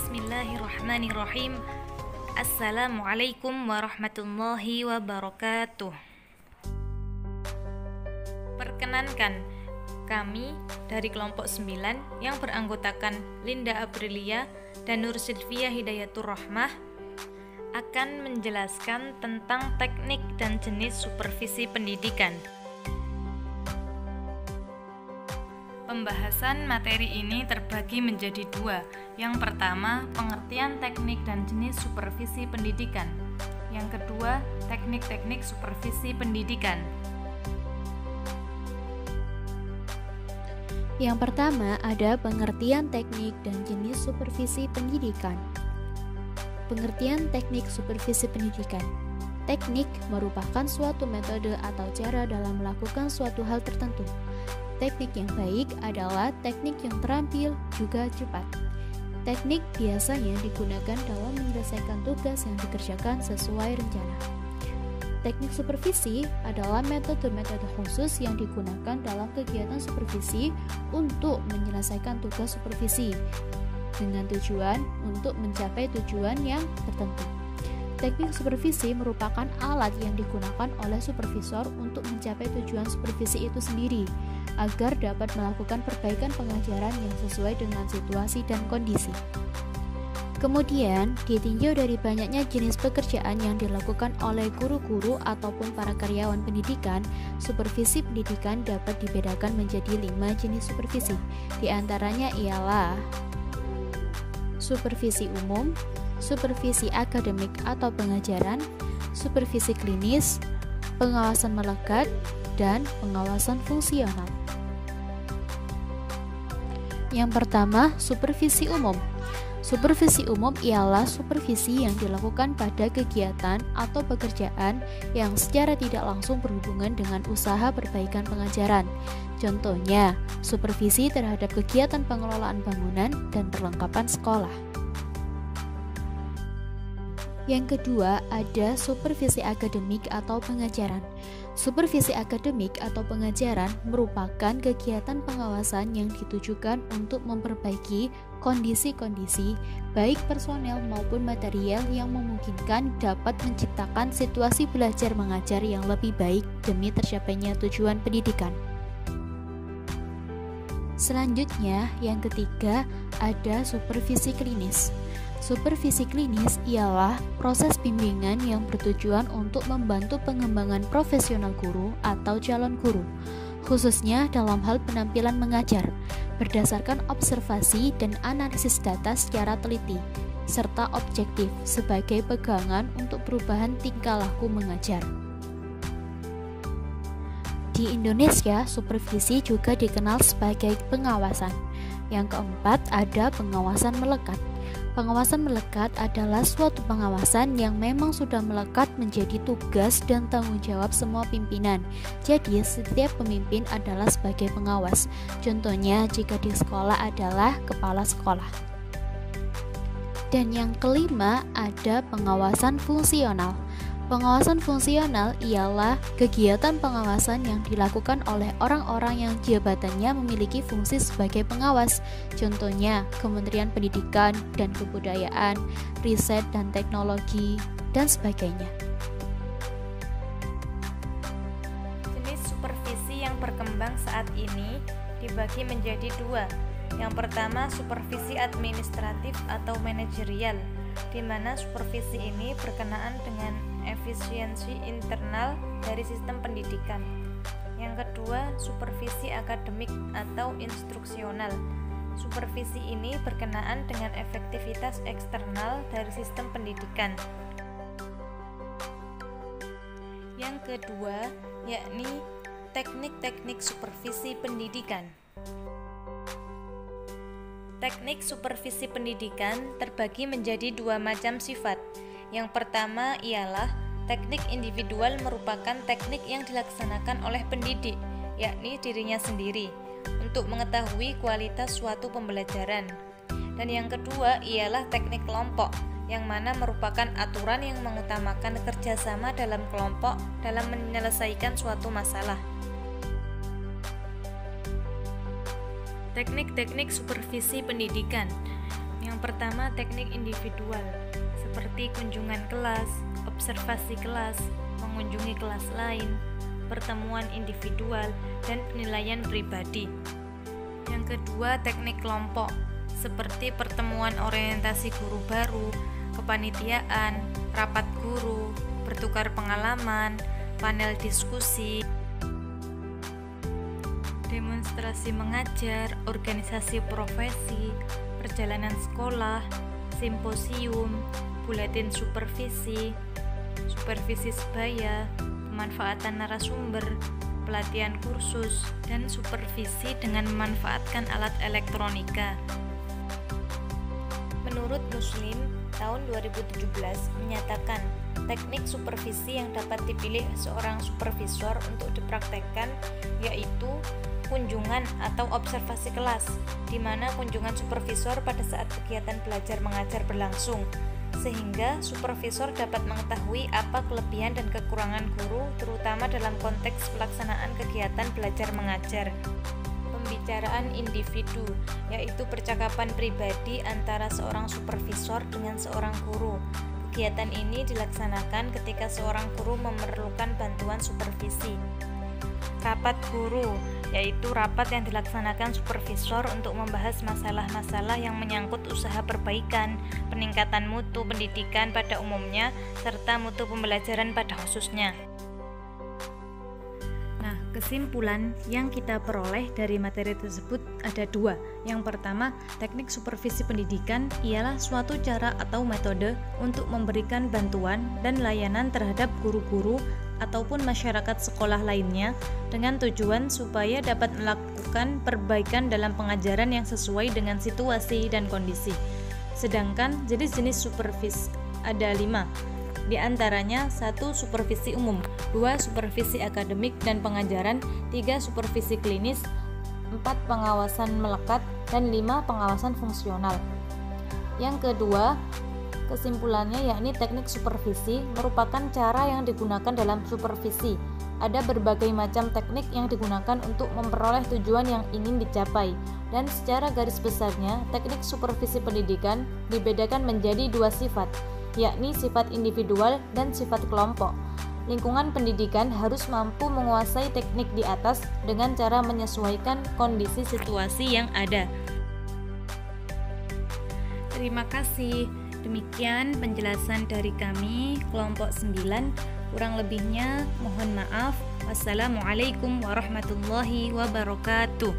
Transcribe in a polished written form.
Bismillahirrahmanirrahim. Assalamualaikum warahmatullahi wabarakatuh. Perkenankan, kami dari kelompok 9 yang beranggotakan Linda Aprilia dan Nur Silvia Hidayatur Rahmah akan menjelaskan tentang teknik dan jenis supervisi pendidikan. Pembahasan materi ini terbagi menjadi dua. Yang pertama, pengertian teknik dan jenis supervisi pendidikan. Yang kedua, teknik-teknik supervisi pendidikan. Yang pertama, ada pengertian teknik dan jenis supervisi pendidikan. Pengertian teknik supervisi pendidikan. Teknik merupakan suatu metode atau cara dalam melakukan suatu hal tertentu. Teknik yang baik adalah teknik yang terampil juga cepat. Teknik biasanya digunakan dalam menyelesaikan tugas yang dikerjakan sesuai rencana. Teknik supervisi adalah metode-metode khusus yang digunakan dalam kegiatan supervisi untuk menyelesaikan tugas supervisi dengan tujuan untuk mencapai tujuan yang tertentu. Teknik supervisi merupakan alat yang digunakan oleh supervisor untuk mencapai tujuan supervisi itu sendiri, agar dapat melakukan perbaikan pengajaran yang sesuai dengan situasi dan kondisi. Kemudian, ditinjau dari banyaknya jenis pekerjaan yang dilakukan oleh guru-guru ataupun para karyawan pendidikan, supervisi pendidikan dapat dibedakan menjadi 5 jenis supervisi. Di antaranya ialah supervisi umum, supervisi akademik atau pengajaran, supervisi klinis, pengawasan melekat, dan pengawasan fungsional. Yang pertama, supervisi umum. Supervisi umum ialah supervisi yang dilakukan pada kegiatan atau pekerjaan yang secara tidak langsung berhubungan dengan usaha perbaikan pengajaran. Contohnya, supervisi terhadap kegiatan pengelolaan bangunan dan perlengkapan sekolah. Yang kedua, ada supervisi akademik atau pengajaran. Supervisi akademik atau pengajaran merupakan kegiatan pengawasan yang ditujukan untuk memperbaiki kondisi-kondisi, baik personel maupun material yang memungkinkan dapat menciptakan situasi belajar mengajar yang lebih baik demi tercapainya tujuan pendidikan. Selanjutnya, yang ketiga, ada supervisi klinis. Supervisi klinis ialah proses bimbingan yang bertujuan untuk membantu pengembangan profesional guru atau calon guru, khususnya dalam hal penampilan mengajar, berdasarkan observasi dan analisis data secara teliti, serta objektif sebagai pegangan untuk perubahan tingkah laku mengajar. Di Indonesia, supervisi juga dikenal sebagai pengawasan. Yang keempat, ada pengawasan melekat. Pengawasan melekat adalah suatu pengawasan yang memang sudah melekat menjadi tugas dan tanggung jawab semua pimpinan. Jadi, setiap pemimpin adalah sebagai pengawas. Contohnya, jika di sekolah adalah kepala sekolah. Dan yang kelima, ada pengawasan fungsional. Pengawasan fungsional ialah kegiatan pengawasan yang dilakukan oleh orang-orang yang jabatannya memiliki fungsi sebagai pengawas. Contohnya, Kementerian Pendidikan dan Kebudayaan, Riset dan Teknologi, dan sebagainya. Jenis supervisi yang berkembang saat ini dibagi menjadi dua. Yang pertama, supervisi administratif atau manajerial, di mana supervisi ini berkenaan dengan efisiensi internal dari sistem pendidikan. Yang kedua, supervisi akademik atau instruksional. Supervisi ini berkenaan dengan efektivitas eksternal dari sistem pendidikan. Yang kedua, yakni teknik-teknik supervisi pendidikan. Teknik supervisi pendidikan terbagi menjadi dua macam sifat. Yang pertama ialah teknik individual, merupakan teknik yang dilaksanakan oleh pendidik, yakni dirinya sendiri, untuk mengetahui kualitas suatu pembelajaran. Dan yang kedua ialah teknik kelompok, yang mana merupakan aturan yang mengutamakan kerjasama dalam kelompok dalam menyelesaikan suatu masalah. Teknik-teknik supervisi pendidikan. Yang pertama, teknik individual, seperti kunjungan kelas, observasi kelas, mengunjungi kelas lain, pertemuan individual, dan penilaian pribadi. Yang kedua, teknik kelompok, seperti pertemuan orientasi guru baru, kepanitiaan, rapat guru, bertukar pengalaman, panel diskusi, demonstrasi mengajar, organisasi profesi, perjalanan sekolah, simposium, buletin supervisi, supervisi sebaya, pemanfaatan narasumber, pelatihan kursus, dan supervisi dengan memanfaatkan alat elektronika. Menurut Muslim, tahun 2017 menyatakan teknik supervisi yang dapat dipilih seorang supervisor untuk dipraktekkan yaitu kunjungan atau observasi kelas, di mana kunjungan supervisor pada saat kegiatan belajar mengajar berlangsung, sehingga supervisor dapat mengetahui apa kelebihan dan kekurangan guru, terutama dalam konteks pelaksanaan kegiatan belajar mengajar. Pembicaraan individu, yaitu percakapan pribadi antara seorang supervisor dengan seorang guru. Kegiatan ini dilaksanakan ketika seorang guru memerlukan bantuan supervisi. Rapat guru, yaitu rapat yang dilaksanakan supervisor untuk membahas masalah-masalah yang menyangkut usaha perbaikan, peningkatan mutu pendidikan pada umumnya, serta mutu pembelajaran pada khususnya. Nah, kesimpulan yang kita peroleh dari materi tersebut ada dua. Yang pertama, teknik supervisi pendidikan ialah suatu cara atau metode untuk memberikan bantuan dan layanan terhadap guru-guru ataupun masyarakat sekolah lainnya dengan tujuan supaya dapat melakukan perbaikan dalam pengajaran yang sesuai dengan situasi dan kondisi. Sedangkan jenis-jenis supervisi ada 5. Di antaranya 1. Supervisi umum, 2. Supervisi akademik dan pengajaran, 3. Supervisi klinis, 4. Pengawasan melekat, dan 5. Pengawasan fungsional. Yang kedua, kesimpulannya yakni teknik supervisi merupakan cara yang digunakan dalam supervisi. Ada berbagai macam teknik yang digunakan untuk memperoleh tujuan yang ingin dicapai, dan secara garis besarnya teknik supervisi pendidikan dibedakan menjadi 2 sifat, yakni sifat individual dan sifat kelompok. Lingkungan pendidikan harus mampu menguasai teknik di atas dengan cara menyesuaikan kondisi situasi yang ada. Terima kasih. Demikian penjelasan dari kami, kelompok 9. Kurang lebihnya mohon maaf. Wassalamualaikum warahmatullahi wabarakatuh.